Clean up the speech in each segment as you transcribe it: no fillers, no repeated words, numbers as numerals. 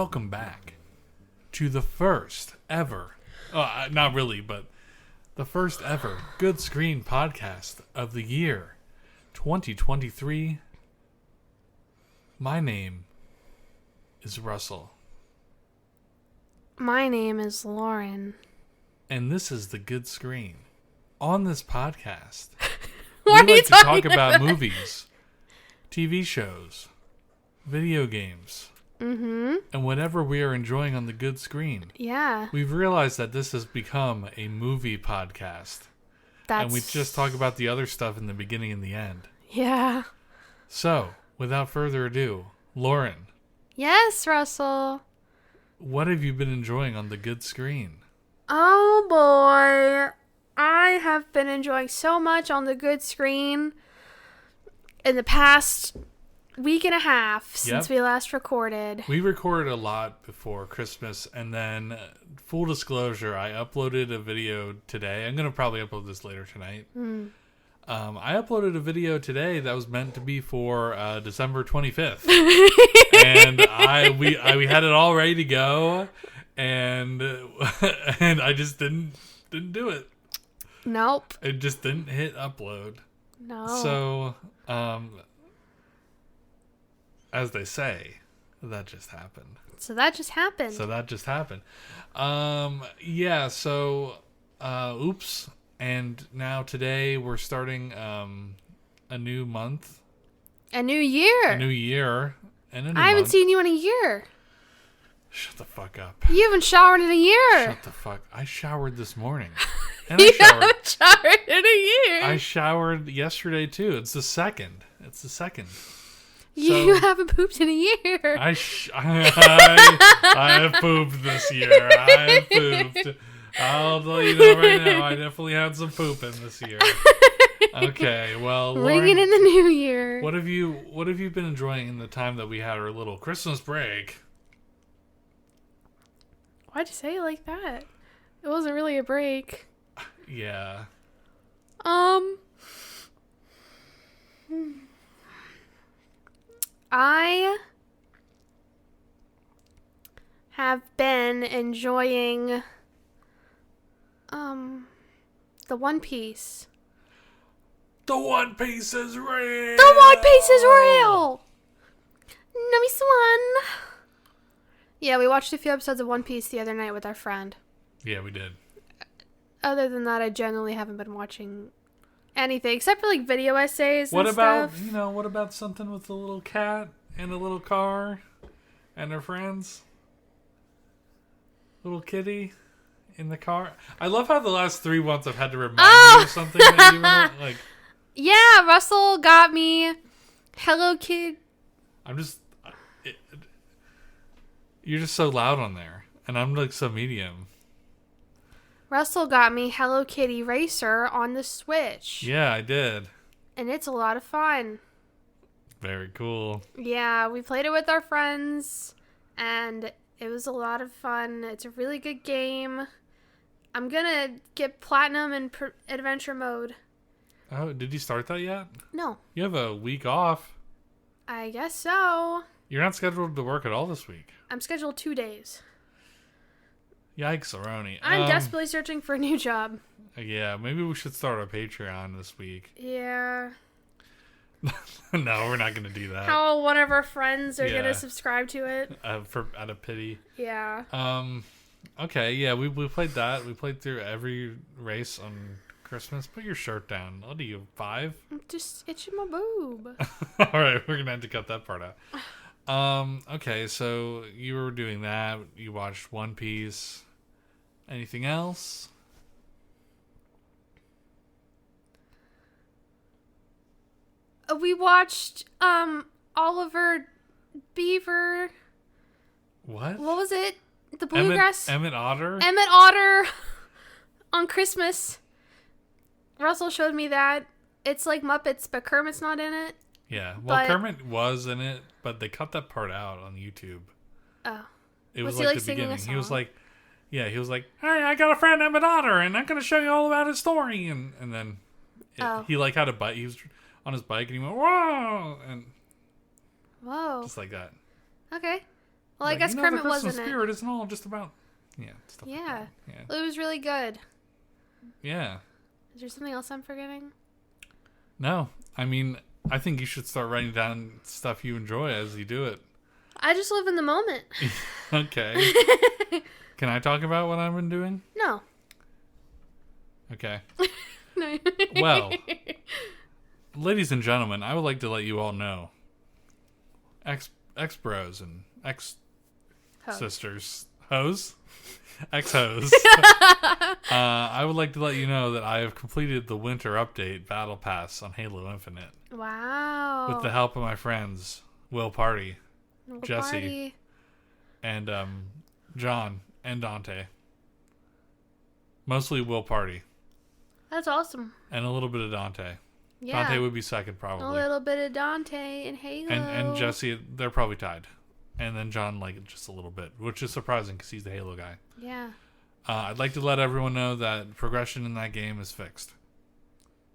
welcome back to the first ever, not really, but the first ever Good Screen podcast of the year 2023. My name is Russell. My name is Lauren. And this is the Good Screen. On this podcast, we What are you like to talk talking about movies, TV shows, video games, and whatever we are enjoying on the good screen. Yeah. We've realized that this has become a movie podcast. And we just talk about the other stuff in the beginning and the end. Yeah. So, without further ado, Lauren, Yes, Russell. what have you been enjoying on the good screen? Oh, boy. I have been enjoying so much on the good screen in the past week and a half since we last recorded. We recorded a lot before Christmas, and then, full disclosure, I uploaded a video today. I'm going to probably upload this later tonight. I uploaded a video today that was meant to be for December 25th. And we had it all ready to go, and I just didn't do it. Nope. It just didn't hit upload. No. So, as they say, that just happened. So that just happened. Oops. And now today we're starting a new month. A new year. A new year. And a new I haven't month. seen you in a year. Shut the fuck up. You haven't showered in a year. Shut the fuck. I showered this morning. And You haven't showered in a year. I showered yesterday too. It's the second. You haven't pooped in a year. I have pooped this year. I have pooped. I'll tell you that right now. I definitely had some pooping this year. Okay, well, Lauren, Ringing in the new year. what have you been enjoying in the time that we had our little Christmas break? Why'd you say it like that? It wasn't really a break. Yeah. I have been enjoying the One Piece. The One Piece is real. The One Piece is real. Nami-swan. Yeah, we watched a few episodes of One Piece the other night with our friend. Yeah, we did. Other than that, I generally haven't been watching anything except for like video essays What and about stuff. what about something with a little cat and a little car and her friends? Little kitty in the car. I love how the last 3 months I've had to remind you of something that you were like. Yeah, Russell got me Hello Kid. I'm just. You're just so loud on there, and I'm like so medium. Russell got me Hello Kitty Racer on the Switch. Yeah, I did. And it's a lot of fun. Very cool. Yeah, we played it with our friends, and it was a lot of fun. It's a really good game. I'm gonna get platinum in adventure mode. Oh, did you start that yet? No. You have a week off. I guess so. You're not scheduled to work at all this week. I'm scheduled 2 days. Yikes, Aroni. I'm desperately searching for a new job. Yeah, maybe we should start a Patreon this week. Yeah. No, we're not going to do that. How one of our friends are going to subscribe to it. Out of pity. Yeah. Okay, yeah, we played that. We played through every race on Christmas. Put your shirt down. What are you, 5? I'm just itching my boob. Alright, we're going to have to cut that part out. Okay, so you were doing that. You watched One Piece. Anything else? We watched Oliver Beaver. What? What was it? The Bluegrass? Emmett Otter? Emmett Otter on Christmas. Russell showed me that. It's like Muppets, but Kermit's not in it. Yeah, well, Kermit was in it, but they cut that part out on YouTube. Oh. It was he, like like, the beginning. singing a He was song? like, he was like, hey, I got a friend, Emmett Otter, and I'm going to show you all about his story. And then he like had a bike. He was on his bike, and he went, whoa! And Whoa. just like that. Okay. Well, I guess Kermit wasn't the Christmas spirit isn't all just about... Yeah. Stuff yeah. Like that. Yeah. Well, it was really good. Yeah. Is there something else I'm forgetting? No. I mean, I think you should start writing down stuff you enjoy as you do it. I just live in the moment. Okay. Can I talk about what I've been doing? No. Okay. No. Well, ladies and gentlemen, I would like to let you all know, ex-bros and ex-sisters, ex-hoes, I would like to let you know that I have completed the winter update battle pass on Halo Infinite. Wow. With the help of my friends, Will Party, Jesse, and John and Dante. Mostly Will Party. That's awesome. And a little bit of Dante. Yeah. Dante would be second, probably. A little bit of Dante and Halo. And Jesse, they're probably tied. And then John, like, just a little bit, which is surprising because he's the Halo guy. Yeah. I'd like to let everyone know that progression in that game is fixed.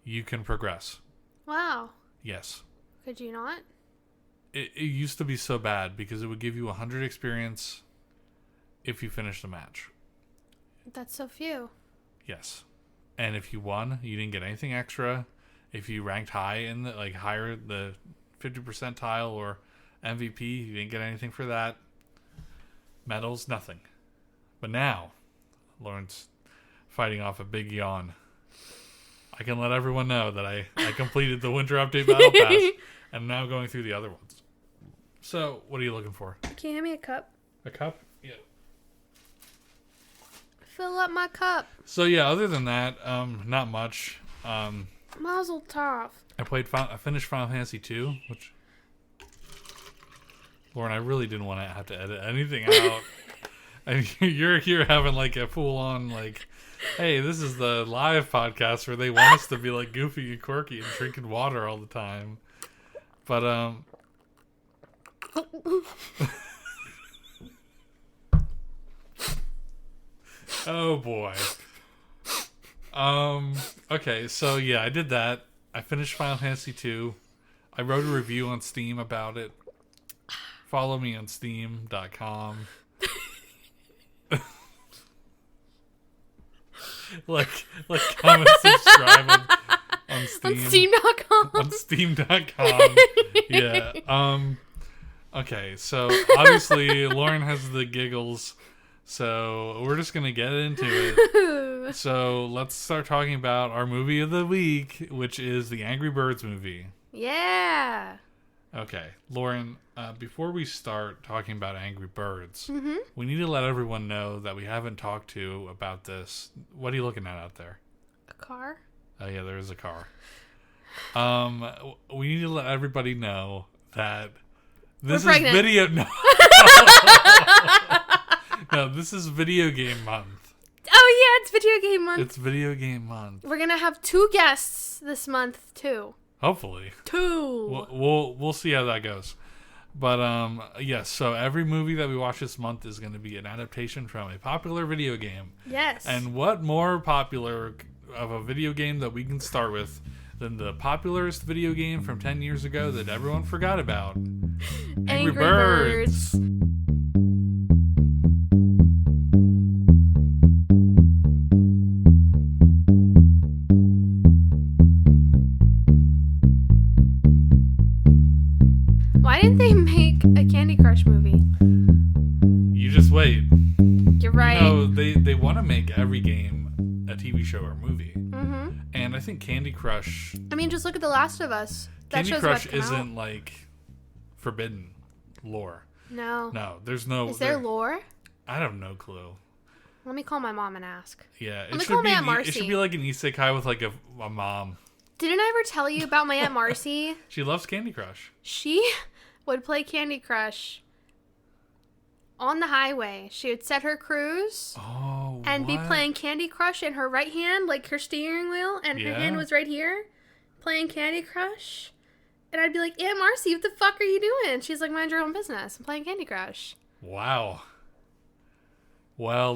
You can progress. Wow. Yes. Could you not? It used to be so bad because it would give you 100 experience if you finished the match. That's so few. Yes. And if you won, you didn't get anything extra. If you ranked high in the, like, higher the 50 percentile or MVP, you didn't get anything for that. Medals, nothing. But now, Lauren's fighting off a big yawn. I can let everyone know that I completed the Winter Update Battle Pass and I'm now going through the other ones. So, what are you looking for? Can you hand me a cup? A cup? Yeah. Fill up my cup. So, yeah, other than that, not much. Mazel tov. I finished Final Fantasy 2, which... Lauren, I really didn't want to have to edit anything out. And you're here having like a full-on like, hey, this is the live podcast where they want us to be like goofy and quirky and drinking water all the time. But oh boy. Okay, so yeah, I did that. I finished Final Fantasy 2. I wrote a review on Steam about it. Follow me on steam.com. like, comment, subscribe on Steam. On steam.com. On steam.com. Yeah. Okay, so obviously Lauren has the giggles, so we're just going to get into it. So let's start talking about our movie of the week, which is the Angry Birds movie. Yeah. Okay, Lauren, before we start talking about Angry Birds, we need to let everyone know that we haven't talked to about this. What are you looking at out there? A car? Oh, yeah, there is a car. We need to let everybody know that this is video... No. No, this is video game month. Oh, yeah, it's video game month. It's video game month. We're going to have 2 guests this month, too. Hopefully. 2. We'll see how that goes. But yes, so every movie that we watch this month is going to be an adaptation from a popular video game. Yes. And what more popular of a video game that we can start with than the popularest video game from 10 years ago that everyone forgot about? Angry Birds. Why didn't they make a Candy Crush movie? You just wait. You're right. No, they want to make every game a TV show or movie. Mm-hmm. And I think Candy Crush... I mean, just look at The Last of Us. Candy Crush isn't, like, forbidden lore. No. No, there's no... Is there lore? I have no clue. Let me call my mom and ask. Yeah, Let me call my Aunt Marcy. It should be like an isekai with, like, a mom. Didn't I ever tell you about my Aunt Marcy? She loves Candy Crush. She would play Candy Crush on the highway. She would set her cruise and be playing Candy Crush in her right hand, like her steering wheel, and her hand was right here, playing Candy Crush. And I'd be like, Aunt Marcy, what the fuck are you doing? She's like, mind your own business. I'm playing Candy Crush. Wow. Well,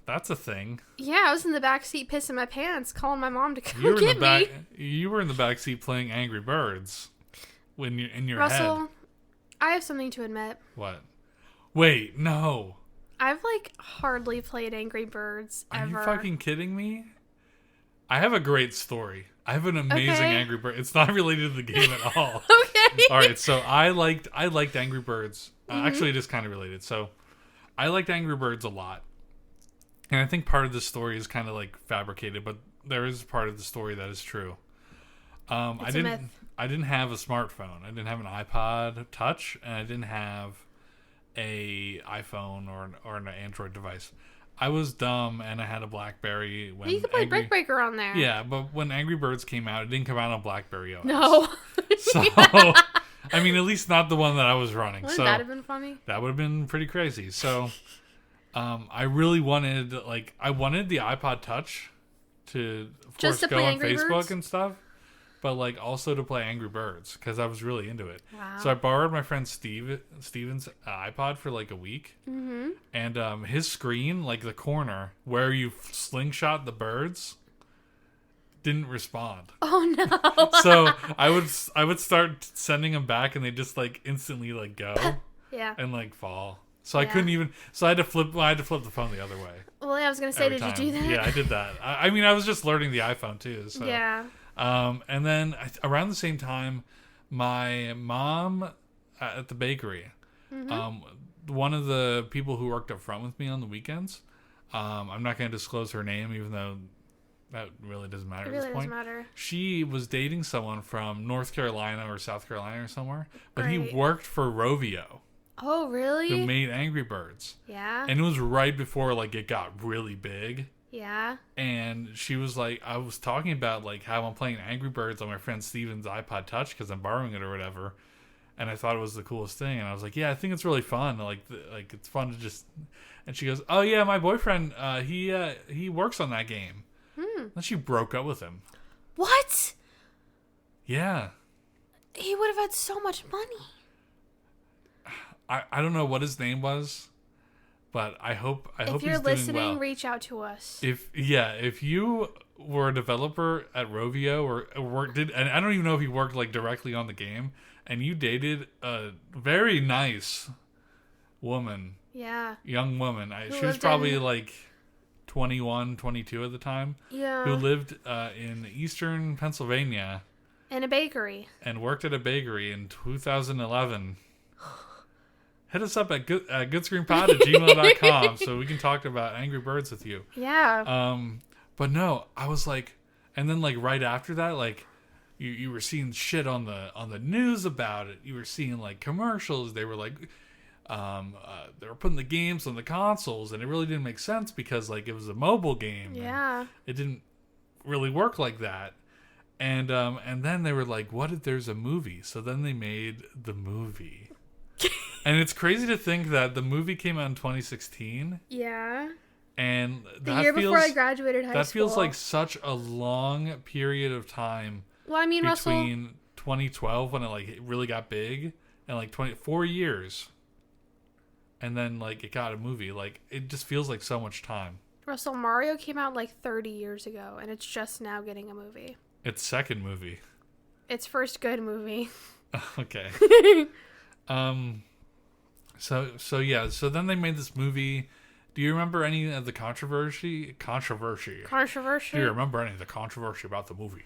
that's a thing. Yeah, I was in the back seat pissing my pants, calling my mom to come get me. You were in the back seat playing Angry Birds when you're in your head. Russell, I have something to admit. What? Wait, no. I've like hardly played Angry Birds ever. Are you fucking kidding me? I have a great story. I have an amazing Angry Bird. It's not related to the game at all. Okay. All right, so I liked Angry Birds. Actually, it is kind of related. So I liked Angry Birds a lot. And I think part of the story is kind of like fabricated, but there is part of the story that is true. I didn't have a smartphone. I didn't have an iPod Touch, and I didn't have a iPhone or an Android device. I was dumb, and I had a BlackBerry. When you could play Brick Breaker on there. Yeah, but when Angry Birds came out, it didn't come out on BlackBerry OS. No. So, I mean, at least not the one that I was running. Wouldn't that have been funny? That would have been pretty crazy. So, I really wanted, the iPod Touch to, of course, go on Facebook and stuff, but like also to play Angry Birds because I was really into it. Wow. So I borrowed my friend Steven's iPod for like a week, and his screen, like the corner where you slingshot the birds, didn't respond. Oh no! So I would start sending them back, and they just like instantly like go, and like fall. So I couldn't even. So I had to flip the phone the other way. Well, yeah, I was gonna say, did you do that? Yeah, I did that. I mean, I was just learning the iPhone too. So. Yeah. And then around the same time, my mom at the bakery, one of the people who worked up front with me on the weekends, I'm not going to disclose her name, even though that really doesn't matter at this point. Doesn't matter. She was dating someone from North Carolina or South Carolina or somewhere, but he worked for Rovio. Oh, really? Who made Angry Birds. Yeah. And it was right before like it got really big. Yeah. And she was like, I was talking about like how I'm playing Angry Birds on my friend Steven's iPod Touch because I'm borrowing it or whatever, and I thought it was the coolest thing. And I was like, yeah, I think it's really fun. Like it's fun to just. And she goes, oh yeah, my boyfriend, he works on that game. And she broke up with him. What? Yeah. He would have had so much money. I don't know what his name was. But I hope he's doing well. If you're listening, reach out to us. If you were a developer at Rovio or and I don't even know if he worked like directly on the game, and you dated a very nice woman. Yeah. Young woman. She was probably like 21, 22 at the time. Yeah. Who lived in eastern Pennsylvania. In a bakery. And worked at a bakery in 2011. Hit us up at goodscreenpod@gmail.com so we can talk about Angry Birds with you. Yeah. But no, I was like, and then like right after that, like you were seeing shit on the news about it. You were seeing like commercials. They were like, they were putting the games on the consoles, and it really didn't make sense because like it was a mobile game. Yeah. It didn't really work like that. And then they were like, what if there's a movie? So then they made the movie. And it's crazy to think that the movie came out in 2016. Yeah. And the year before I graduated high school. That feels like such a long period of time. Well, I mean, between 2012 when it really got big and like 4 years. And then like it got a movie. Like it just feels like so much time. Russell, Mario came out like 30 years ago, and it's just now getting a movie. Its second movie. Its first good movie. Okay. So yeah, so then they made this movie. Do you remember any of the controversy? Controversy. Do you remember any of the controversy about the movie?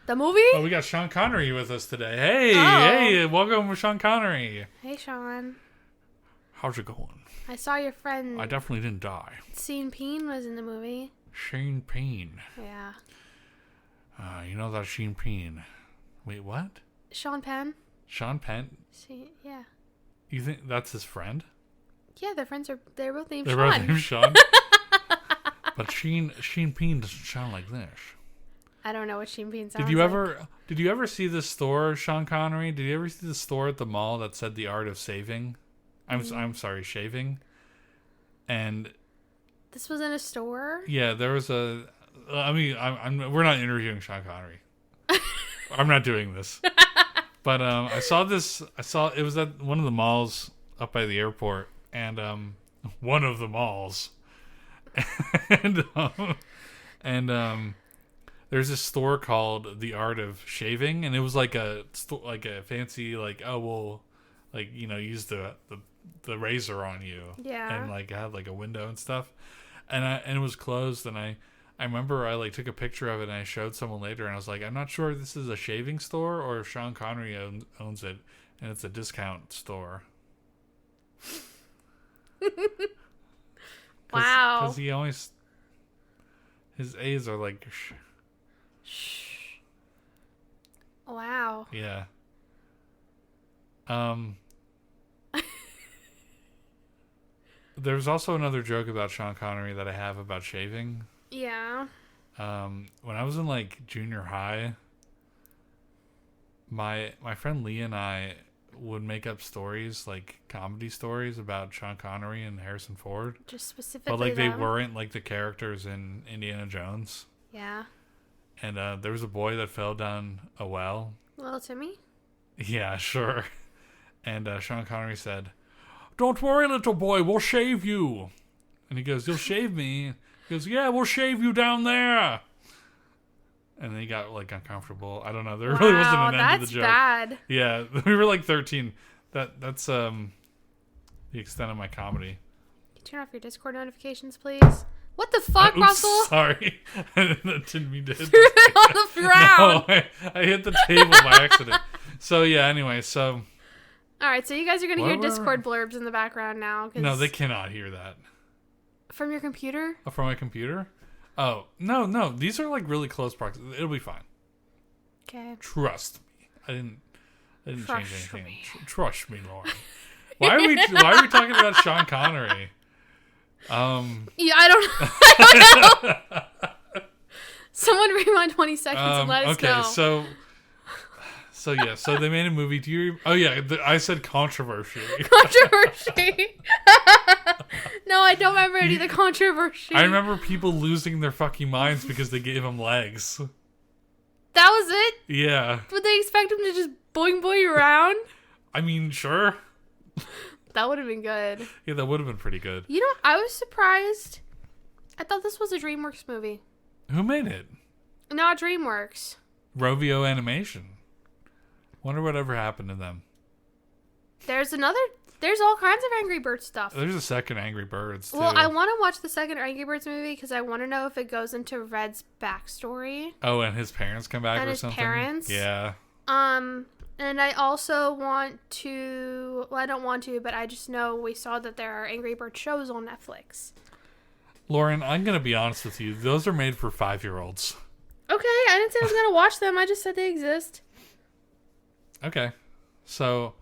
The movie? Oh, we got Sean Connery with us today. Hey, welcome, Sean Connery. Hey, Sean. How's it going? I saw your friend. I definitely didn't die. Sean Penn was in the movie. Sean Penn. Yeah. You know that Sean Penn. Wait, what? Sean Penn. Sean Penn? Yeah. You think that's his friend? Yeah, they're both named Sean. They're both named Sean. But Sean Penn doesn't sound like this. I don't know what Sean Penn sounds like. Did you ever see the store, Sean Connery? Did you ever see the store at the mall that said the art of saving? I'm sorry, shaving. And this was in a store? Yeah, there was a. I mean, we're not interviewing Sean Connery. I'm not doing this. But I saw it was at one of the malls up by the airport, and one of the malls, and there's this store called The Art of Shaving, and it was like a fancy use the the razor on you. Yeah. And like it had like a window and stuff, and it was closed. And I remember I like took a picture of it and I showed someone later, and I was like, I'm not sure if this is a shaving store or if Sean Connery owns it, and it's a discount store. Wow. Because he always, his A's are like, wow. Yeah. There's also another joke about Sean Connery that I have about shaving. Yeah. When I was in like junior high, my friend Lee and I would make up stories, like comedy stories about Sean Connery and Harrison Ford. Just specifically but like them. they weren't like the characters in Indiana Jones. Yeah. And there was a boy that fell down a well. Little Timmy? Yeah, sure. And Sean Connery said, "Don't worry, little boy, we'll shave you." And he goes, "You'll shave me?" He goes, "Yeah, we'll shave you down there." And then he got like uncomfortable. I don't know. There really wasn't an end to the joke. That's bad. Yeah, we were like 13. That's the extent of my comedy. Can you turn off your Discord notifications, please? What the fuck, Oops, Russell? Sorry. I didn't mean to hit Threw it on the ground. No, I hit the table by accident. So yeah, anyway, so... Alright, so you guys are going to hear Discord blurbs in the background now. No, they cannot hear that. From your computer? Oh, from my computer? Oh, no. These are like really close proximity. It'll be fine. Okay. Trust me. I didn't change anything. Me. Trust me, Lauren. Why are we talking about Sean Connery? Yeah, I don't know. Someone rewind 20 seconds and let us know. Okay, so they made a movie. Do you? Oh yeah, I said controversy. Controversy. No, I don't remember any of the controversy. I remember people losing their fucking minds because they gave him legs. That was it? Yeah. Would they expect him to just boing boing around? I mean, sure. That would have been good. Yeah, that would have been pretty good. You know, I was surprised. I thought this was a DreamWorks movie. Who made it? Not DreamWorks. Rovio Animation. Wonder whatever happened to them. There's all kinds of Angry Birds stuff. There's a second Angry Birds, too. Well, I want to watch the second Angry Birds movie because I want to know if it goes into Red's backstory. Oh, and his parents come back and or his something? Parents. Yeah. And I also want to... Well, I don't want to, but I just know we saw that there are Angry Bird shows on Netflix. Lauren, I'm going to be honest with you. Those are made for 5-year-olds. Okay, I didn't say I was going to watch them. I just said they exist. Okay. So,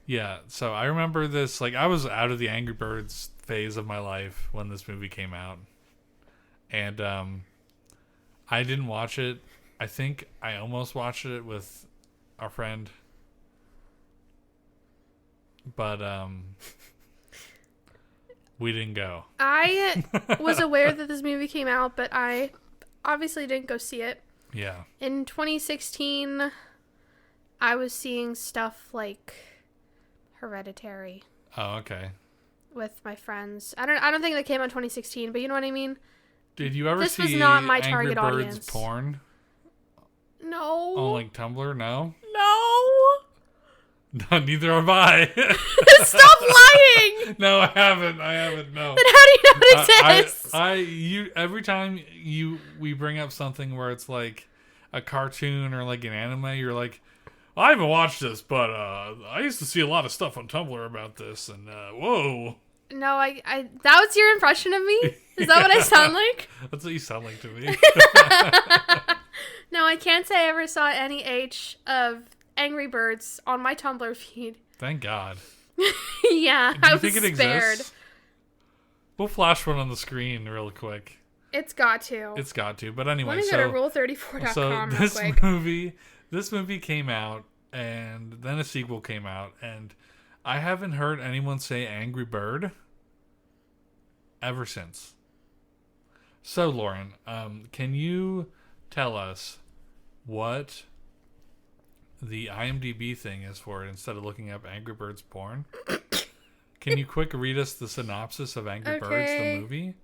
yeah. So, I remember this. Like, I was out of the Angry Birds phase of my life when this movie came out. And I didn't watch it. I think I almost watched it with our friend. But we didn't go. I was aware that this movie came out, but I obviously didn't go see it. Yeah. In 2016, I was seeing stuff like Hereditary. Oh, okay. With my friends. I don't think that came out in 2016, but you know what I mean? Did you ever see was not my Angry target Birds audience. porn? No. Oh, like Tumblr? No? No. Neither have I. Stop lying! No, I haven't. No. Then how do you know it exists? Every time we bring up something where it's like a cartoon or like an anime, you're like, I haven't watched this, but I used to see a lot of stuff on Tumblr about this, and whoa. No, I that was your impression of me? Is that what I sound like? That's what you sound like to me. No, I can't say I ever saw any of Angry Birds on my Tumblr feed. Thank God. Yeah, Do I you was think it spared. exists? We'll flash one on the screen real quick. It's got to. It's got to. But anyway, Let me go to rule34.com real quick. This movie came out, and then a sequel came out, and I haven't heard anyone say Angry Bird ever since. So, Lauren, can you tell us what the IMDb thing is for it instead of looking up Angry Birds porn? Can you quick read us the synopsis of Angry Birds, the movie?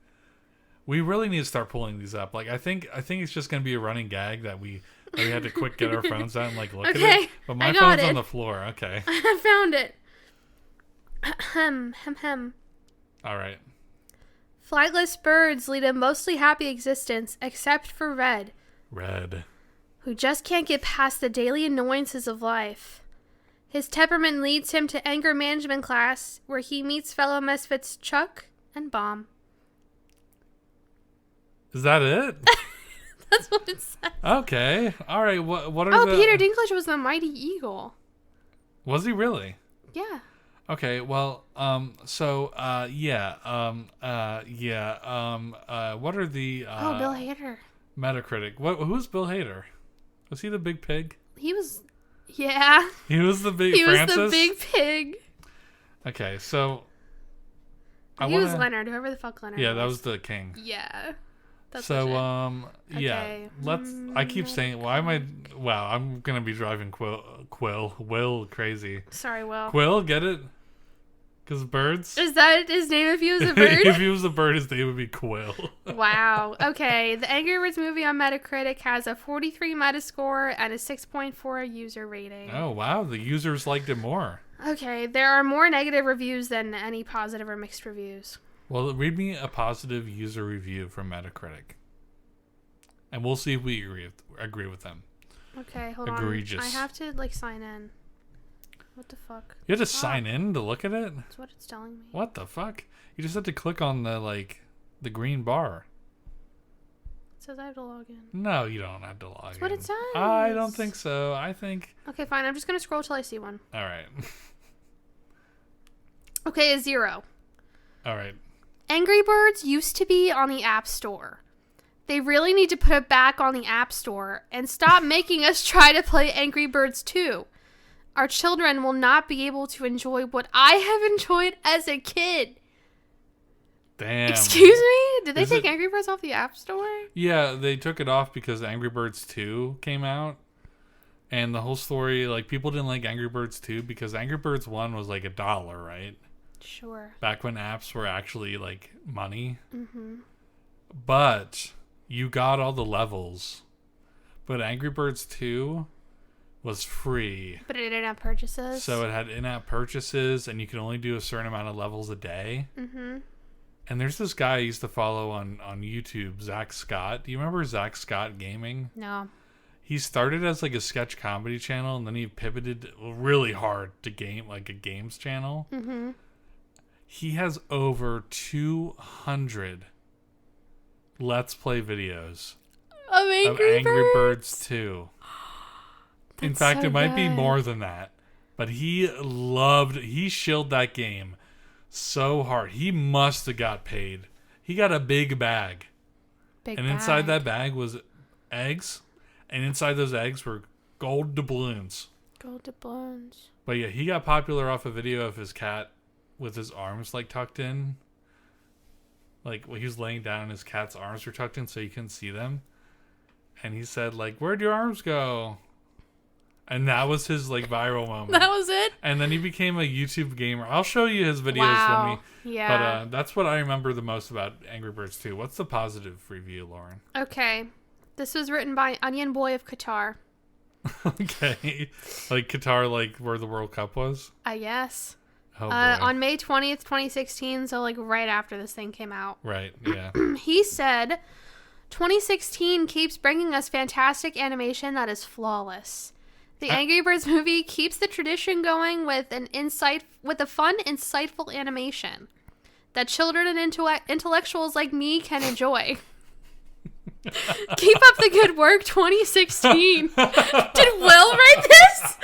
We really need to start pulling these up. Like, I think it's just going to be a running gag that we had to quick get our phones out and like look at it. But my phone's on the floor. Okay. I found it. Hem. All right. Flightless birds lead a mostly happy existence, except for Red. Red. Who just can't get past the daily annoyances of life. His temperament leads him to anger management class, where he meets fellow misfits Chuck and Bomb. Is that it? That's what it says. Okay. All right. What are the... Peter Dinklage was the Mighty Eagle. Was he really? Yeah. Okay. Well. Yeah. What are the? Bill Hader. Metacritic. Who's Bill Hader? Was he the big pig? He was. Yeah. He was the big. He Francis? was the big pig. Okay. So. He was Leonard. Whoever the fuck Leonard. Yeah, was. that was the king. Yeah. That's so legit. yeah, Okay. I keep saying, why am I? Wow, I'm gonna be driving Will crazy. Sorry, Will. Quill, get it? Because birds. Is that his name if he was a bird? If he was a bird, his name would be Quill. Wow. Okay, the Angry Birds movie on Metacritic has a 43 Metascore and a 6.4 user rating. Oh wow, the users liked it more. Okay, there are more negative reviews than any positive or mixed reviews. Well, read me a positive user review from Metacritic, and we'll see if we agree with them. Okay, hold Egregious. on. I have to sign in. What the fuck? You had to sign in to look at it? That's what it's telling me. What the fuck? You just had to click on the green bar. It says I have to log in. No, you don't have to log in. That's what it says. I don't think so. I think... Okay, fine. I'm just going to scroll till I see one. All right. Okay, a 0. All right. Angry Birds used to be on the App Store. They really need to put it back on the App Store and stop making us try to play Angry Birds 2. Our children will not be able to enjoy what I have enjoyed as a kid. Damn. Excuse me? Did they take Angry Birds off the App Store? Yeah, they took it off because Angry Birds 2 came out. And the whole story, people didn't like Angry Birds 2 because Angry Birds 1 was $1, right? Sure. Back when apps were actually, money. Mm-hmm. But you got all the levels. But Angry Birds 2 was free. But it didn't have purchases? So it had in-app purchases, and you could only do a certain amount of levels a day. Mm-hmm. And there's this guy I used to follow on YouTube, Zach Scott. Do you remember Zach Scott Gaming? No. He started as a sketch comedy channel, and then he pivoted really hard to game, a games channel. Mm-hmm. He has over 200 Let's Play videos of Angry Birds 2. In fact, so it might be good. more than that. But he shilled that game so hard. He must have got paid. He got a big bag. Inside that bag was eggs. And inside those eggs were gold doubloons. Gold doubloons. But yeah, he got popular off a video of his cat with his arms tucked in. When he was laying down and his cat's arms were tucked in so you couldn't see them. And he said, where'd your arms go? And that was his viral moment. That was it? And then he became a YouTube gamer. I'll show you his videos wow. Yeah. But that's what I remember the most about Angry Birds 2. What's the positive review, Lauren? Okay. This was written by Onion Boy of Qatar. Okay. Qatar, where the World Cup was? I guess. Oh, boy. On May 20th, 2016, so right after this thing came out. Right, yeah. He said, 2016 keeps bringing us fantastic animation that is flawless. The Angry Birds movie keeps the tradition going with a fun, insightful animation that children and intellectuals like me can enjoy. Keep up the good work, 2016. Did Will write this?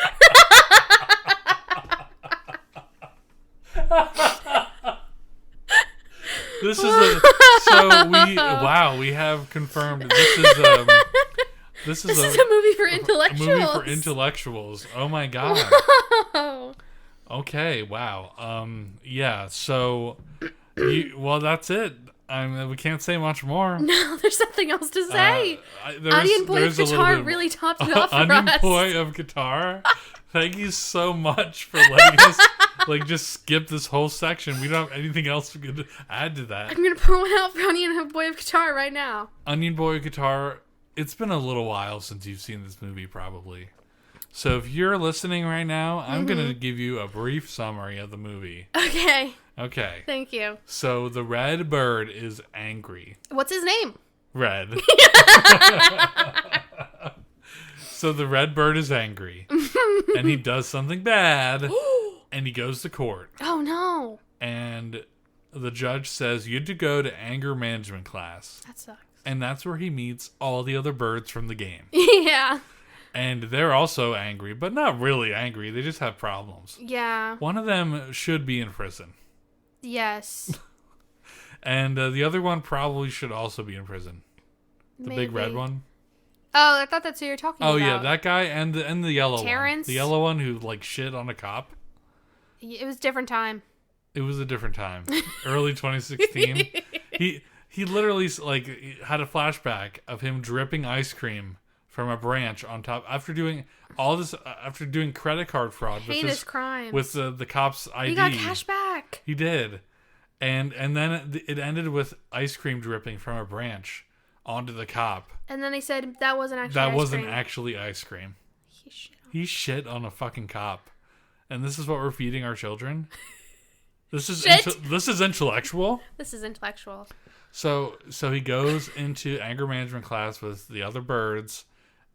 This is we have confirmed this is a movie for intellectuals. A movie for intellectuals. Oh my god. Whoa. Okay, wow. Yeah, so that's it. We can't say much more. No, there's nothing else to say. Onion Boy of Qatar really topped it off for us. Onion Boy of Qatar, thank you so much for letting us just skip this whole section. We don't have anything else we could add to that. I'm going to pour one out for Onion Boy of Qatar right now. Onion Boy of Qatar, it's been a little while since you've seen this movie, probably. So if you're listening right now, I'm going to give you a brief summary of the movie. Okay. Okay. Thank you. So the red bird is angry. What's his name? Red. So the red bird is angry. And he does something bad. And he goes to court. Oh, no. And the judge says you had to go to anger management class. That sucks. And that's where he meets all the other birds from the game. Yeah. And they're also angry, but not really angry. They just have problems. Yeah. One of them should be in prison. Yes. And the other one probably should also be in prison. The big red one. Oh, I thought that's who you're talking about. Oh, yeah, that guy and the yellow Terrence? one. The yellow one who, like, shit on a cop. It was a different time. It was a different time. Early 2016. He literally, like, had a flashback of him dripping ice cream from a branch on top after doing all this, after doing credit card fraud Heinous crime with the cop's ID. He got cash back. He did, and then it ended with ice cream dripping from a branch onto the cop. And then they said that wasn't actually ice cream. He He shit on a fucking cop, and this is what we're feeding our children. This is intellectual. This is intellectual. So he goes into anger management class with the other birds,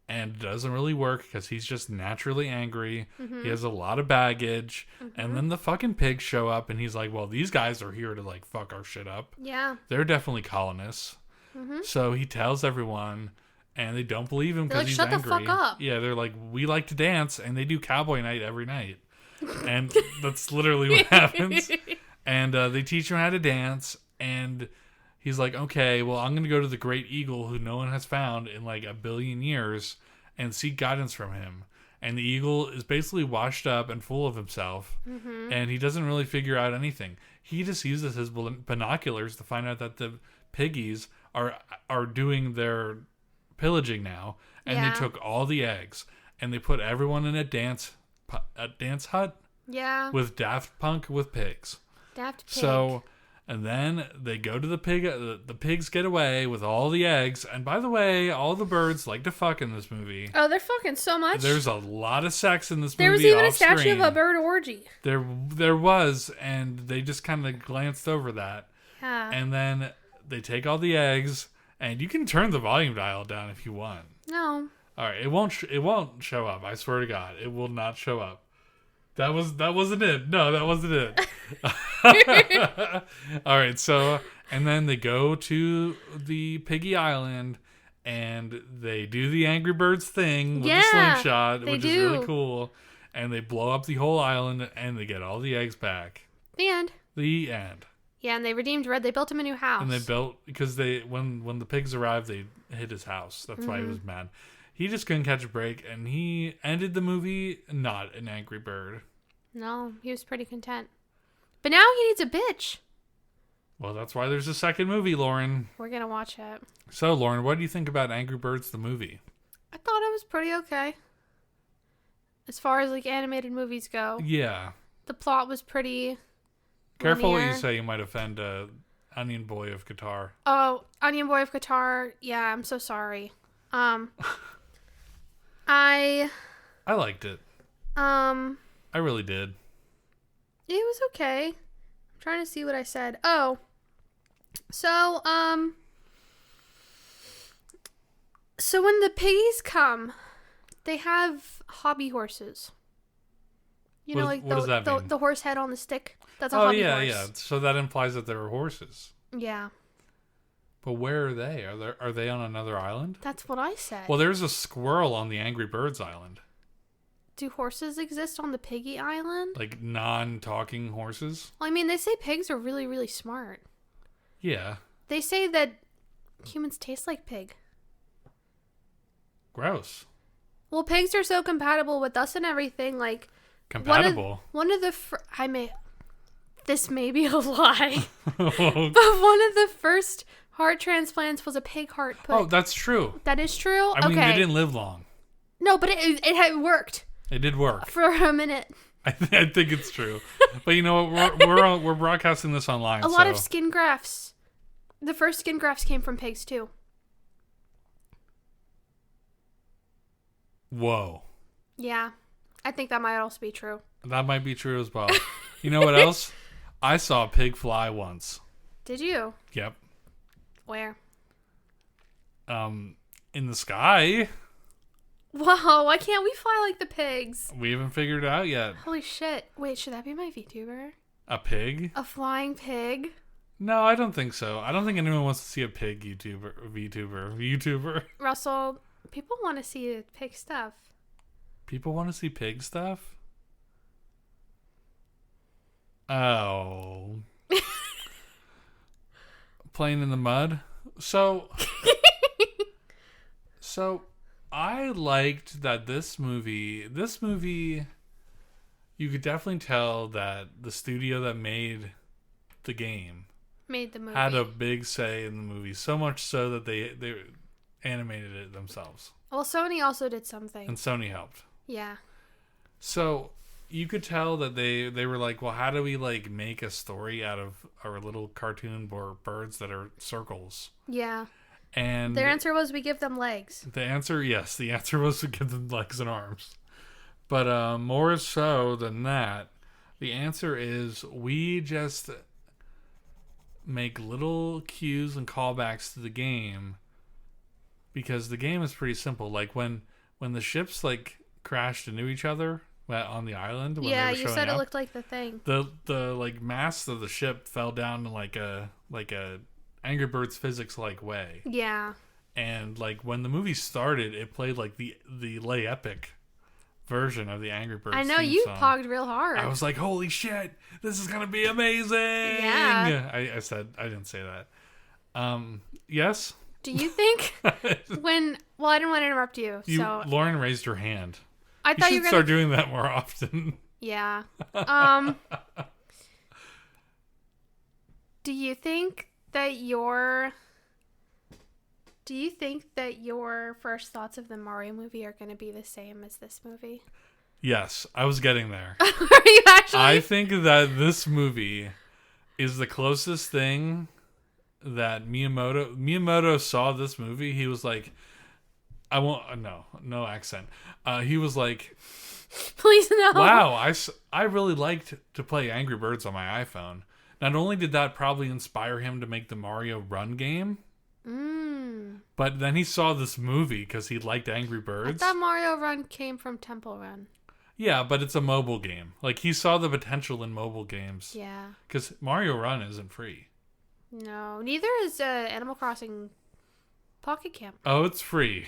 and it doesn't really work because he's just naturally angry. Mm-hmm. He has a lot of baggage, and then the fucking pigs show up, and he's like, "Well, these guys are here to like fuck our shit up. Yeah, they're definitely colonists." Mm-hmm. So he tells everyone, and they don't believe him because he's shut angry. The fuck up. Yeah, they're like, "We like to dance," and they do cowboy night every night, and that's literally what happens. And they teach him how to dance, and he's like, okay, well, I'm going to go to the great eagle who no one has found in like 1 billion years and seek guidance from him. And the eagle is basically washed up and full of himself, and he doesn't really figure out anything. He just uses his binoculars to find out that the piggies are doing their pillaging now, and they took all the eggs, and they put everyone in a dance hut with Daft Punk with pigs. Daft Pig. So, and then they go to the pig. The pigs get away with all the eggs. And by the way, all the birds like to fuck in this movie. Oh, they're fucking so much. There's a lot of sex in this movie. There was even a screen. statue of a bird orgy. There was, and they just kind of glanced over that. Yeah. And then they take all the eggs, and you can turn the volume dial down if you want. No. All right, it won't show up. I swear to God, it will not show up. That wasn't it. No, that wasn't it. All right, so, and then they go to the Piggy Island, and they do the Angry Birds thing with the slingshot, which is really cool. And they blow up the whole island, and they get all the eggs back. The end. The end. Yeah, and they redeemed Red. They built him a new house. And they built, because when the pigs arrived, they hit his house. That's why he was mad. He just couldn't catch a break, and he ended the movie not an angry bird. No, he was pretty content. But now he needs a bitch. Well, that's why there's a second movie, Lauren. We're going to watch it. So, Lauren, what do you think about Angry Birds, the movie? I thought it was pretty okay. As far as, like, animated movies go. Yeah. The plot was pretty Careful linear. what you say. You might offend Onion Boy of Qatar. Oh, Onion Boy of Qatar. Yeah, I'm so sorry. I liked it. I really did. It was okay. I'm trying to see what I said. Oh. So when the piggies come, they have hobby horses. You know, like what does that mean? The horse head on the stick. That's a hobby horse. Oh, yeah. So that implies that there are horses. Yeah. But where are they? Are they on another island? That's what I said. Well, there's a squirrel on the Angry Birds Island. Do horses exist on the Piggy Island? Like non-talking horses? Well, I mean, they say pigs are really, really smart. Yeah. They say that humans taste like pig. Gross. Well, pigs are so compatible with us and everything. Like compatible. This may be a lie, but one of the first heart transplants was a pig heart. Oh, that's true. That is true. I mean, they didn't live long. No, but it had worked. It did work for a minute. I think it's true, but you know what? We're broadcasting this online. A lot of skin grafts. The first skin grafts came from pigs too. Whoa. Yeah. I think that might also be true. That might be true as well. You know what else? I saw a pig fly once. Did you? Yep. Where? In the sky. Whoa, why can't we fly like the pigs? We haven't figured it out yet. Holy shit. Wait, should that be my VTuber? A pig? A flying pig? No, I don't think so. I don't think anyone wants to see a pig VTuber. Russell, people want to see pig stuff. People want to see pig stuff? Oh. Playing in the mud? So I liked that this movie, you could definitely tell that the studio that made the game had a big say in the movie, so much so that they animated it themselves. Well, Sony also did something. And Sony helped. Yeah. So you could tell that they were like, well, how do we like make a story out of our little cartoon birds that are circles? Yeah. And their answer was we give them legs. The answer was to give them legs and arms. But more so than that, the answer is we just make little cues and callbacks to the game, because the game is pretty simple. Like when the ships like crashed into each other on the island. When yeah, they were you said up, it looked like the thing. The like mast of the ship fell down in like a Angry Birds physics like way. Yeah. And like when the movie started, it played like the Lay Epic version of the Angry Birds. I know theme you song. pogged real hard. I was like, "Holy shit, this is gonna be amazing!" Yeah. I didn't say that. Yes. Do you think when? Well, I didn't want to interrupt you. So Lauren raised her hand. I thought you you should were start doing that more often. Yeah. Do you think that your first thoughts of the Mario movie are going to be the same as this movie? Yes, I was getting there. Are you actually? I think that this movie is the closest thing that Miyamoto saw this movie. He was like, I won't, no accent. He was like, please no. Wow, I really liked to play Angry Birds on my iPhone. Not only did that probably inspire him to make the Mario Run game, but then he saw this movie because he liked Angry Birds. I thought Mario Run came from Temple Run. Yeah, but it's a mobile game. Like, he saw the potential in mobile games. Yeah. Because Mario Run isn't free. No, neither is Animal Crossing Pocket Camp. Oh, it's free.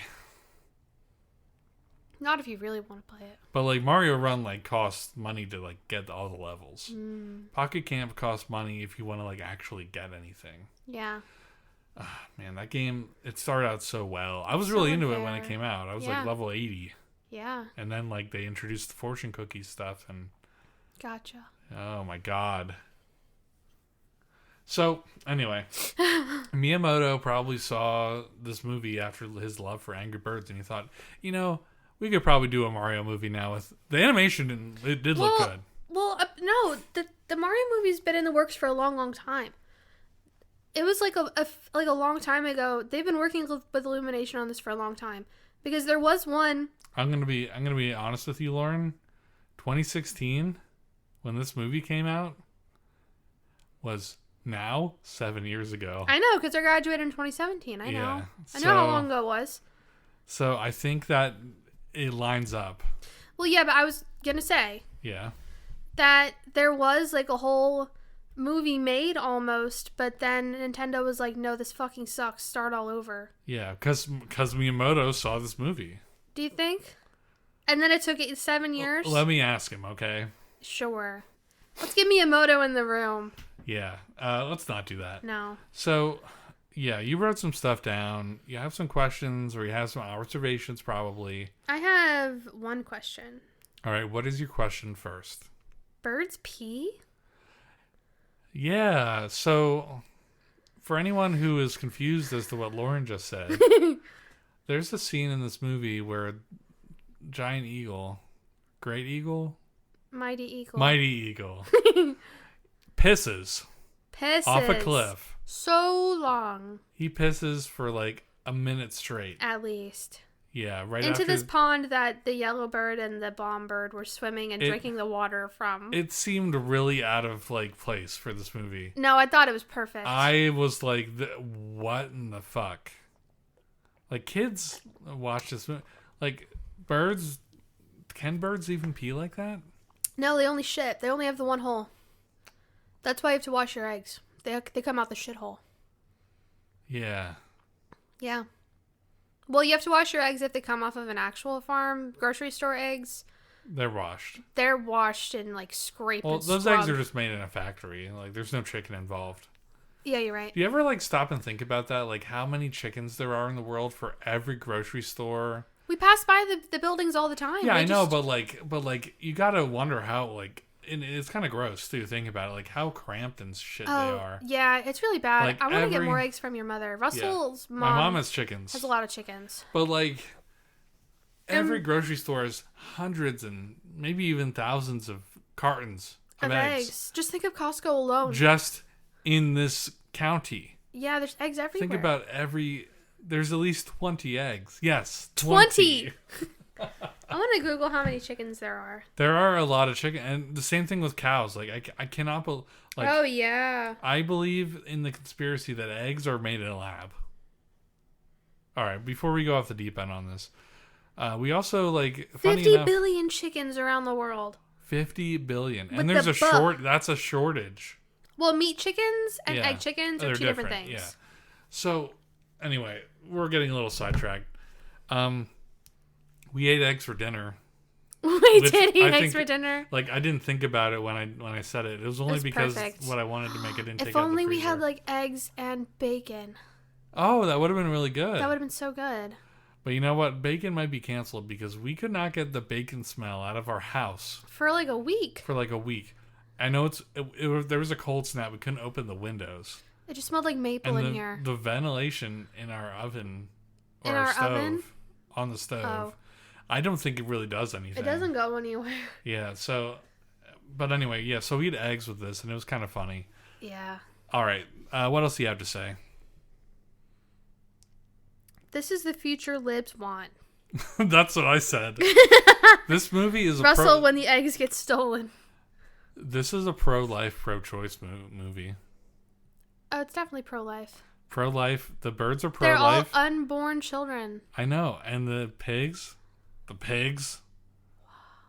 Not if you really want to play it. But like Mario Run like costs money to like get all the levels. Pocket Camp costs money if you want to like actually get anything. Yeah. Man, that game, it started out so well. I was really into it when it came out. I was like level 80. Yeah. And then like they introduced the fortune cookie stuff and gotcha. Oh my god. So, anyway, Miyamoto probably saw this movie after his love for Angry Birds and he thought, we could probably do a Mario movie now with the animation. It did look good. Well, no, the Mario movie's been in the works for a long, long time. It was like a long time ago. They've been working with Illumination on this for a long time because there was one. I'm gonna be honest with you, Lauren. 2016, when this movie came out, was now 7 years ago. I know because I graduated in 2017. I know. Yeah, I know how long ago it was. So I think that it lines up. Well, yeah, but I was gonna say. Yeah. That there was like a whole movie made almost, but then Nintendo was like, no, this fucking sucks. Start all over. Yeah, because Miyamoto saw this movie. Do you think? And then it took 7 years? Let me ask him, okay? Sure. Let's get Miyamoto in the room. Yeah, let's not do that. No. So, yeah, you wrote some stuff down. You have some questions or you have some observations probably. I have one question. All right, what is your question first? Birds pee? Yeah, so for anyone who is confused as to what Lauren just said, there's a scene in this movie where a giant eagle, great eagle? Mighty eagle. pisses off a cliff. So long. He pisses for like a minute straight. At least. Yeah, right into after this pond that the yellow bird and the bomb bird were swimming and drinking the water from. It seemed really out of like place for this movie. No, I thought it was perfect. I was like, what in the fuck? Like, kids watch this movie. Like, birds, can birds even pee like that? No, they only shit. They only have the one hole. That's why you have to wash your eggs. They come out the shithole. Yeah. Yeah. Well, you have to wash your eggs if they come off of an actual farm. Grocery store eggs, They're washed. they're washed and like scraped. Well, and those scrubbed. eggs are just made in a factory. Like, there's no chicken involved. Yeah, you're right. Do you ever like stop and think about that? Like, how many chickens there are in the world for every grocery store? We pass by the buildings all the time. Yeah, They I know, just- but like, you gotta wonder how, like, and it's kind of gross too. Think about it, like how cramped and shit they are. Yeah, it's really bad. Like, I want to get every- more eggs from your mother. Russell's My mom mom has chickens, has a lot of chickens. but like, every grocery store has hundreds and maybe even thousands of cartons of eggs. Just think of Costco alone. Just in this county. Yeah, there's eggs everywhere. Think about there's at least 20 eggs. Yes, 20. I want to Google how many chickens there are. There are a lot of chicken, and the same thing with cows. Like, I cannot believe. Like, Oh yeah. I believe in the conspiracy that eggs are made in a lab. All right, before we go off the deep end on this, we also like 50 billion chickens around the world. 50 billion, With and there's the a buck. That's a shortage. Well, meat chickens and Yeah. egg chickens are They're two different different, things. Yeah. So, anyway, we're getting a little sidetracked. We ate eggs for dinner. We Which did eat I eggs think- for dinner. Like, I didn't think about it when I said it. It was only That's because perfect. what I wanted to make. I didn't take If out the only we freezer. had like eggs and bacon. Oh, that would have been really good. That would have been so good. But you know what? Bacon might be canceled because we could not get the bacon smell out of our house For like a week. for like a week. I know there was a cold snap. We couldn't open the windows. It just smelled like maple And in here. the ventilation in our oven or In our our stove oven? on the stove. Oh. I don't think it really does anything. It doesn't go anywhere. Yeah, so but anyway, yeah, so we had eggs with this and it was kind of funny. Yeah. All right. What else do you have to say? This is the future libs want. That's what I said. This movie is Russell when the eggs get stolen. This is a pro-life, pro-choice movie. Oh, it's definitely pro-life. Pro-life. The birds are They're all pro-life. unborn children. I know. And the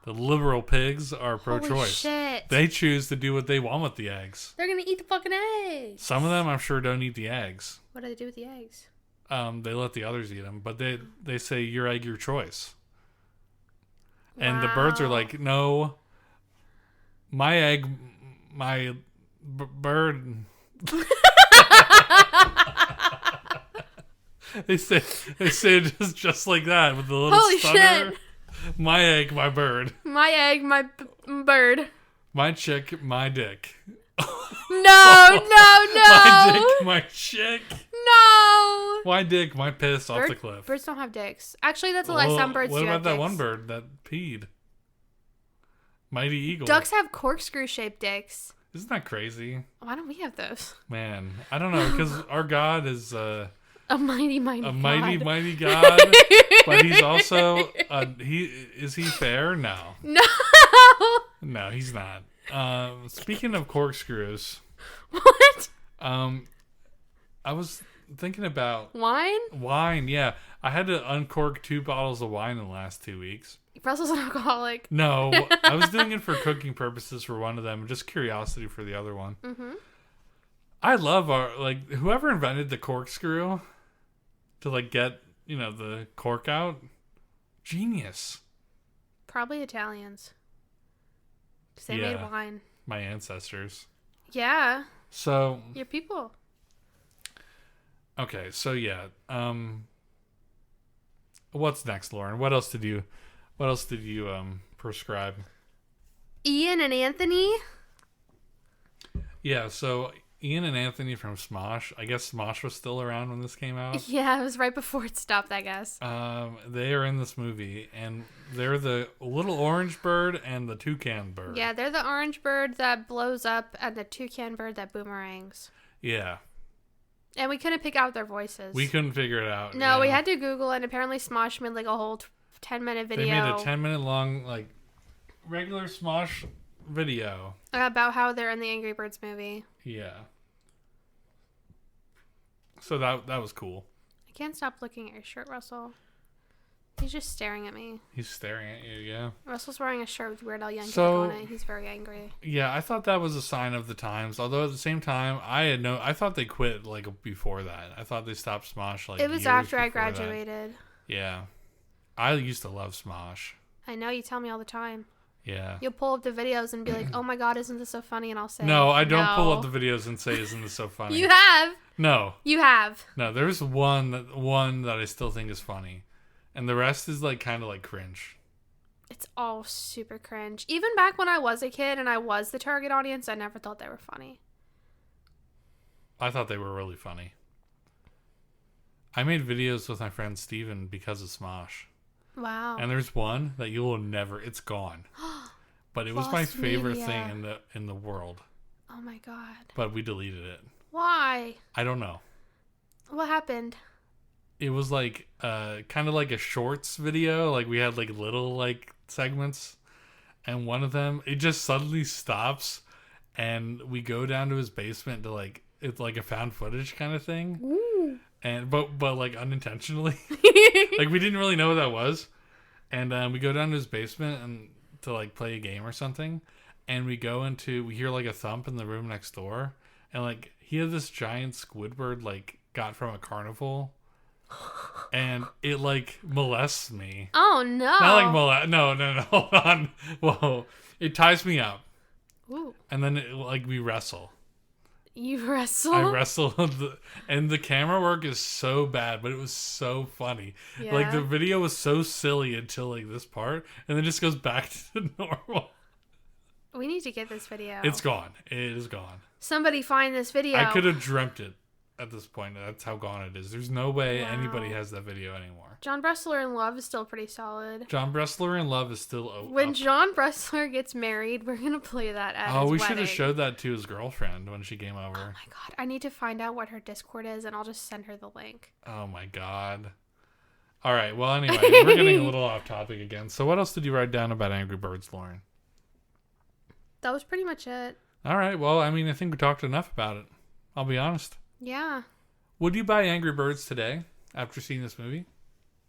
liberal pigs are Holy pro-choice. shit. They choose to do what they want with the eggs. They're going to eat the fucking eggs. Some of them, I'm sure, don't eat the eggs. What do they do with the eggs? They let the others eat them, but they say your egg, your choice. And the birds are Wow. like, no, my egg, my bird. They say it just like that with the little Holy stutter. shit. My egg, my bird. My egg, my bird. My chick, my dick. No. My dick, my chick. No. My dick, my piss off the cliff. Birds don't have dicks. Actually, that's a lie. Some birds What do about have that dicks. one bird that peed? Mighty eagle. Ducks have corkscrew-shaped dicks. Isn't that crazy? Why don't we have those? Man, I don't know, because our God is a A mighty mighty, God. mighty God, but he's also, is he fair? No. No. No, he's not. Speaking of corkscrews, What? I was thinking about Wine? wine. Yeah, I had to uncork 2 bottles of wine in the last 2 weeks. Russell's an alcoholic. No, I was doing it for cooking purposes for one of them, just curiosity for the other one. Mm-hmm. I love whoever invented the corkscrew to get, the cork out. Genius. Probably Italians. 'Cause they made wine. My ancestors. Yeah. So, Your people. okay, so yeah. What's next, Lauren? What else did you prescribe? Ian and Anthony. Yeah, so Ian and Anthony from Smosh. I guess Smosh was still around when this came out. Yeah, it was right before it stopped, I guess. They are in this movie, and they're the little orange bird and the toucan bird. Yeah, they're the orange bird that blows up and the toucan bird that boomerangs. Yeah. And we couldn't pick out their voices. We couldn't figure it out. No, we had to Google, and apparently Smosh made like a whole 10-minute video. They made a 10-minute long, like, regular Smosh video. About how they're in the Angry Birds movie. Yeah. So that was cool. I can't stop looking at your shirt, Russell. He's just staring at me. He's staring at you, yeah. Russell's wearing a shirt with Weird Al Yankovic on it. He's very angry. Yeah, I thought that was a sign of the times. Although at the same time, I thought they quit like before that. I thought they stopped Smosh like. It was after I graduated. That. Yeah, I used to love Smosh. I know, you tell me all the time. Yeah. You'll pull up the videos and be like, "Oh my God, isn't this so funny?" And I'll say, "No, I don't pull up the videos and say, isn't this so funny?" You have. No. You have. No, there's one that I still think is funny. And the rest is like kind of like cringe. It's all super cringe. Even back when I was a kid and I was the target audience, I never thought they were funny. I thought they were really funny. I made videos with my friend Steven because of Smosh. Wow. And there's one that you will never, it's gone. But it was my favorite thing in the world. Oh my God. But we deleted it. Why? I don't know. What happened? It was like kind of like a shorts video. Like we had like little like segments, and one of them it just suddenly stops, and we go down to his basement to like it's like a found footage kind of thing. Ooh. And but like unintentionally, like we didn't really know what that was, and we go down to his basement and to like play a game or something, and we hear like a thump in the room next door, and like he had this giant Squidward like got from a carnival. And it like molests me. Oh no! Not like molest. No. Hold on. Whoa! It ties me up. Ooh. And then like we wrestle. You wrestle. I wrestle, and the camera work is so bad, but it was so funny. Yeah. Like the video was so silly until like this part, and then it just goes back to normal. We need to get this video. It's gone. It is gone. Somebody find this video. I could have dreamt it. At this point, that's how gone it is. There's no way anybody has that video anymore. John Bressler in Love is still pretty solid. John Bressler in Love is still when John Bressler gets married, we're going to play that at his we wedding. should have showed that to his girlfriend when she came over. Oh my God. I need to find out what her Discord is, and I'll just send her the link. Oh my God. All right. Well, anyway, we're getting a little off topic again. So what else did you write down about Angry Birds, Lauren? That was pretty much it. All right. Well, I mean, I think we talked enough about it. I'll be honest. Yeah. Would you buy Angry Birds today after seeing this movie?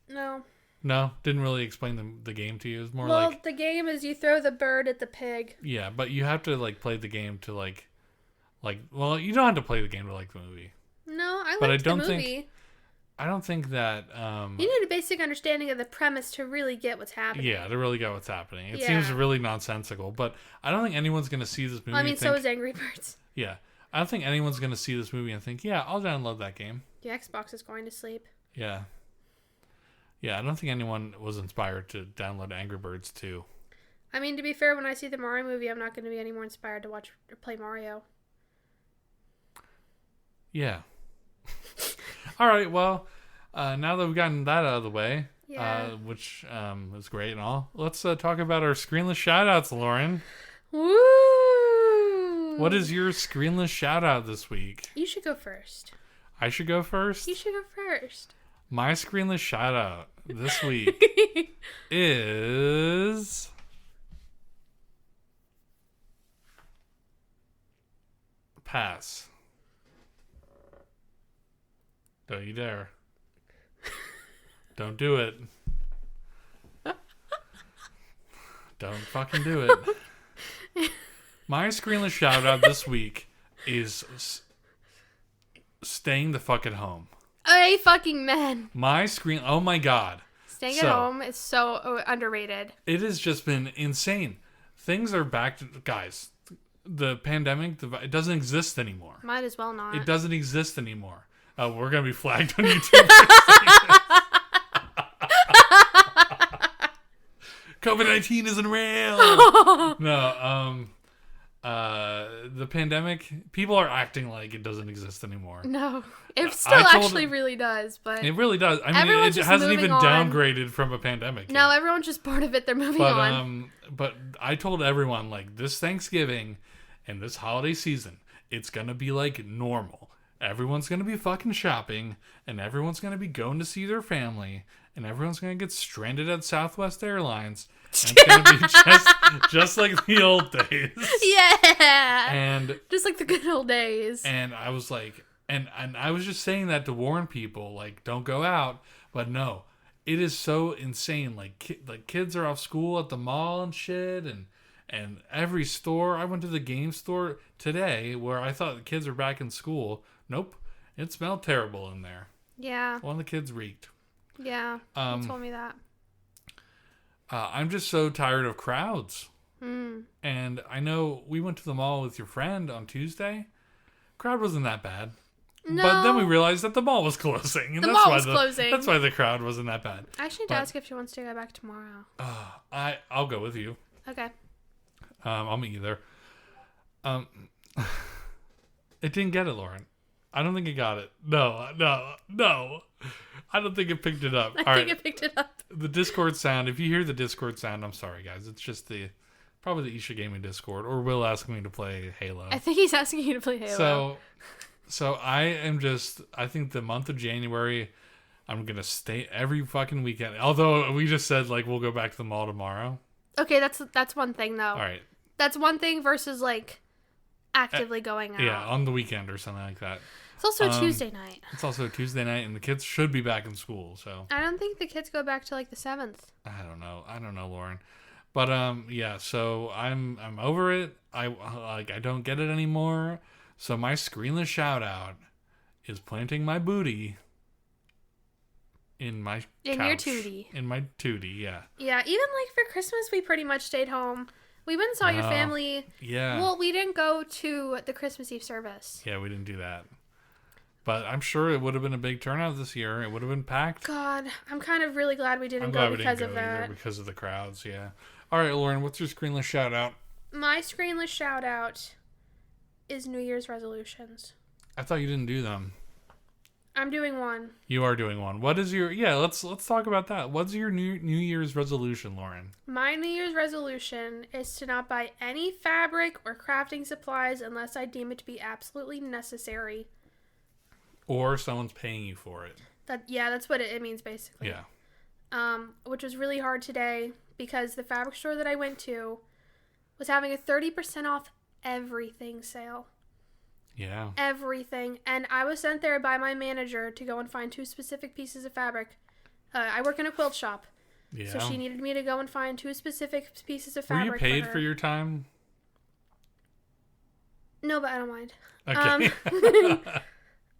No. No? Didn't really explain the game to you? It was more well, the game is you throw the bird at the pig. Yeah, but you have to like play the game to like well, you don't have to play the game to like the movie. No, I liked the movie. I don't think that you need a basic understanding of the premise to really get what's happening. Yeah, to really get what's happening. It seems really nonsensical, but I don't think anyone's going to see this movie. Well, I mean, so is Angry Birds. Yeah. I don't think anyone's going to see this movie and think, yeah, I'll download that game. The Xbox is going to sleep. Yeah. Yeah, I don't think anyone was inspired to download Angry Birds 2. I mean, to be fair, when I see the Mario movie, I'm not going to be any more inspired to watch or play Mario. Yeah. All right, well, now that we've gotten that out of the way, which is great and all, let's talk about our screenless shoutouts, Lauren. Woo! What is your screenless shout out this week? You should go first. I should go first? You should go first. My screenless shout out this week is pass. Don't you dare. Don't do it. Don't fucking do it. My screenless shout out this week is staying the fuck at home. Amen. Oh my God. Staying at home is so underrated. It has just been insane. Things are back to, guys, the pandemic, it doesn't exist anymore. Might as well not. It doesn't exist anymore. We're going to be flagged on YouTube. COVID-19 isn't real. No, the pandemic, people are acting like it doesn't exist anymore. No, it still actually really does, but it really does. I mean, it hasn't even downgraded from a pandemic. No, everyone's just bored of it. They're moving on. But I told everyone, like, this Thanksgiving and this holiday season, it's gonna be like normal. everyone's going to be fucking shopping, and everyone's going to be going to see their family, and everyone's going to get stranded at Southwest Airlines. And it's going to be just like the old days. Yeah. And just like the good old days. And I was like, and I was just saying that to warn people, like, don't go out. But no, it is so insane. Like kids are off school at the mall and shit, and every store. I went to the game store today where I thought the kids were back in school. Nope. It smelled terrible in there. Yeah. One of the kids reeked. Yeah. You told me that. I'm just so tired of crowds. Mm. And I know we went to the mall with your friend on Tuesday. Crowd wasn't that bad. No. But then we realized that the mall was closing. And the mall was closing. That's why the crowd wasn't that bad. I actually need to ask if she wants to go back tomorrow. I'll go with you. Okay. I'll meet you there. It didn't get it, Lauren. I don't think it got it. No. I don't think it picked it up. I think it picked it up. The Discord sound. If you hear the Discord sound, I'm sorry, guys. It's just probably the Isha Gaming Discord, or Will asking me to play Halo. I think he's asking you to play Halo. So I think the month of January, I'm going to stay every fucking weekend. Although we just said, like, we'll go back to the mall tomorrow. Okay, that's one thing, though. All right. That's one thing versus, like, actively going out. Yeah, on the weekend or something like that. It's also a Tuesday night. It's also a Tuesday night, and the kids should be back in school, so. I don't think the kids go back to, like, the 7th. I don't know, Lauren. But, yeah, so I'm over it. I don't get it anymore. So my screenless shout out is planting my booty in my In couch. your tootie. In my tootie, yeah. Yeah, even like for Christmas we pretty much stayed home. We went and saw your family. Yeah. Well, we didn't go to the Christmas Eve service. Yeah, we didn't do that. But I'm sure it would have been a big turnout this year. It would have been packed. God, I'm kind of really glad we didn't go because of that. Because of the crowds, yeah. All right, Lauren, what's your screenless shout out? My screenless shout out is New Year's resolutions. I thought you didn't do them. I'm doing one. You are doing one. What is your... Yeah, let's talk about that. What's your New Year's resolution, Lauren? My New Year's resolution is to not buy any fabric or crafting supplies unless I deem it to be absolutely necessary. Or someone's paying you for it. That's what it means, basically. Yeah. Which was really hard today because the fabric store that I went to was having a 30% off everything sale. Yeah. Everything. And I was sent there by my manager to go and find 2 specific pieces of fabric. I work in a quilt shop. Yeah. So she needed me to go and find 2 specific pieces of fabric. Were you paid for your time? No, but I don't mind. Okay.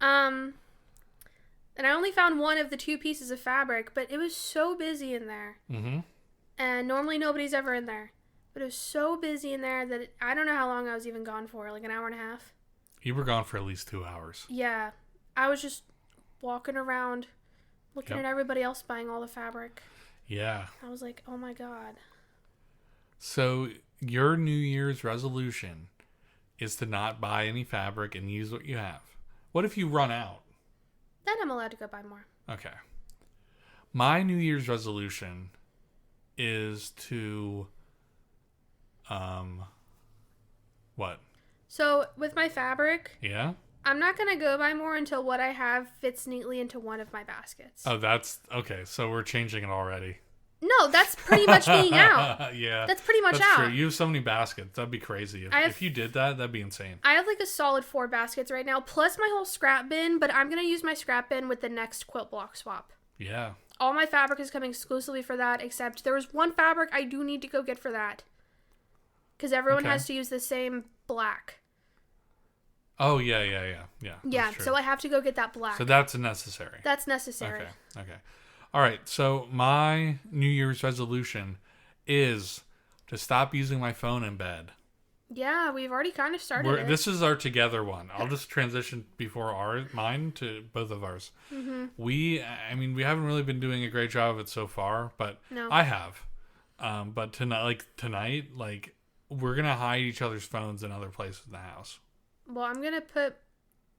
And I only found one of the 2 pieces of fabric, but it was so busy in there. Mm-hmm. And normally nobody's ever in there. But it was so busy in there that I don't know how long I was even gone for, like an hour and a half. You were gone for at least 2 hours. Yeah. I was just walking around, looking at everybody else buying all the fabric. Yeah. I was like, oh my God. So your New Year's resolution is to not buy any fabric and use what you have. What if you run out? Then I'm allowed to go buy more. Okay. My New Year's resolution is to... What? So, with my fabric... Yeah? I'm not going to go buy more until what I have fits neatly into one of my baskets. Oh, that's... Okay, so we're changing it already. No, that's pretty much being out. Yeah. That's pretty much that's out. True. You have so many baskets. That'd be crazy. If you did that, that'd be insane. I have like a solid 4 baskets right now, plus my whole scrap bin, but I'm going to use my scrap bin with the next quilt block swap. Yeah. All my fabric is coming exclusively for that, except there was one fabric I do need to go get for that. Because everyone has to use the same black. Oh, yeah. Yeah, so I have to go get that black. So that's necessary. That's necessary. Okay. All right, so my New Year's resolution is to stop using my phone in bed. Yeah, we've already kind of started it. This is our together one. I'll just transition before mine to both of ours. Mm-hmm. We haven't really been doing a great job of it so far, but no. I have. But tonight, we're going to hide each other's phones in other places in the house. Well, I'm going to put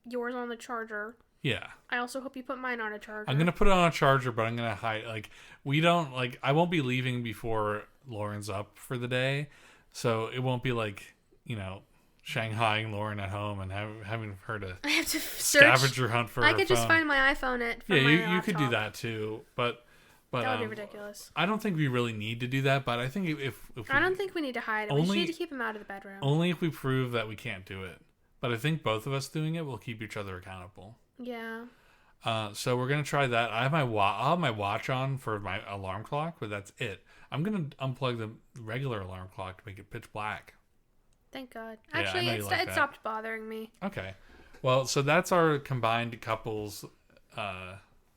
yours on the charger. Yeah. I also hope you put mine on a charger. I'm going to put it on a charger, but I'm going to hide. I won't be leaving before Lauren's up for the day. So it won't be Shanghaiing Lauren at home and having her to I have to search. scavenger hunt for her phone. I could just find my iPhone you could do that too, but that would be ridiculous. I don't think we really need to do that, but I think if I don't think we need to hide it. We just need to keep him out of the bedroom. Only if we prove that we can't do it. But I think both of us doing it will keep each other accountable. Yeah. So we're gonna try that. I'll have my watch on for my alarm clock, but that's it. I'm gonna unplug the regular alarm clock to make it pitch black. Thank God. Actually, it stopped bothering me. Okay. Well, so that's our combined couples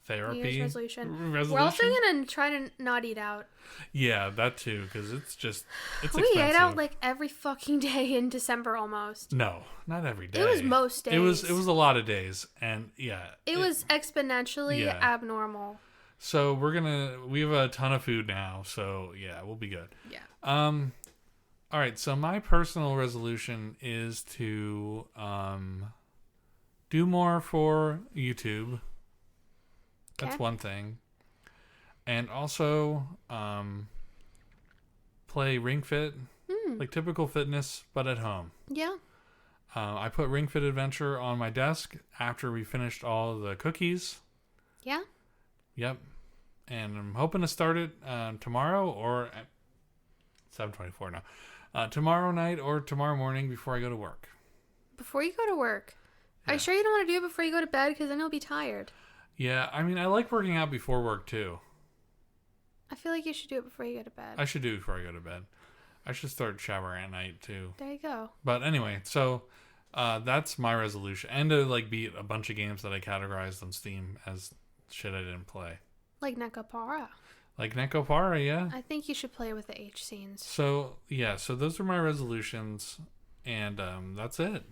therapy. New Year's resolution. We're also going to try to not eat out. Yeah, that too, because it's we expensive. ate out like every fucking day in December almost. No, not every day. It was most days. It was a lot of days, and yeah. It was exponentially abnormal. So we have a ton of food now, so yeah, we'll be good. Yeah. All right, so my personal resolution is to do more for YouTube. That's one thing. And also play Ring Fit, like typical fitness, but at home. Yeah. I put Ring Fit Adventure on my desk after we finished all the cookies. Yeah. Yep. And I'm hoping to start it tomorrow or at 7:24 now. Tomorrow night or tomorrow morning before I go to work. Before you go to work? Yeah. Are you sure you don't want to do it before you go to bed? Because then you'll be tired. Yeah, I mean, I like working out before work too. I feel like you should do it before you go to bed. I should do it before I go to bed. I should start showering at night too. There you go. But anyway, so that's my resolution. And to like beat a bunch of games that I categorized on Steam as shit I didn't play. Like Nekopara. Like Nekopara, yeah. I think you should play with the H scenes. So, yeah, so those are my resolutions, and that's it.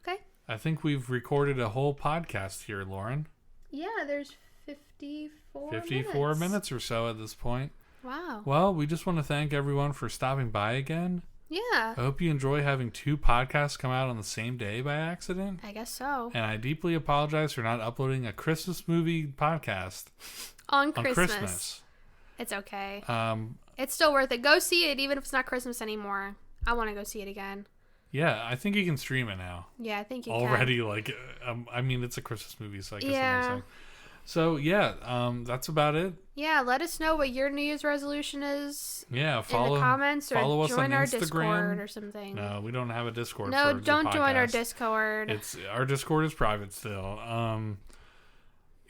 Okay. I think we've recorded a whole podcast here, Lauren. Yeah, there's 54 minutes or so at this point. Wow. Well, we just want to thank everyone for stopping by again. Yeah. I hope you enjoy having 2 podcasts come out on the same day by accident. I guess so. And I deeply apologize for not uploading a Christmas movie podcast on Christmas. It's okay. It's still worth it. Go see it, even if it's not Christmas anymore. I want to go see it again. Yeah, I think you can stream it now. Yeah, I think you already, can. Like, I mean, it's a Christmas movie, so I guess that makes sense. So, yeah, that's about it. Yeah, let us know what your New Year's resolution is in the comments, or join our Discord or something. No, we don't have a Discord. No, don't join our Discord. Our Discord is private still.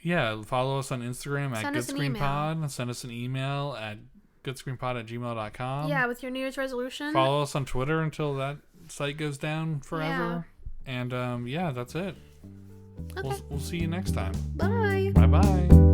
Yeah, follow us on Instagram at GoodScreenPod. Send us an email at goodscreenpod@gmail.com. Yeah, with your New Year's resolution. Follow us on Twitter until that site goes down forever. Yeah. And yeah, that's it. Okay. We'll see you next time. Bye. Bye-bye.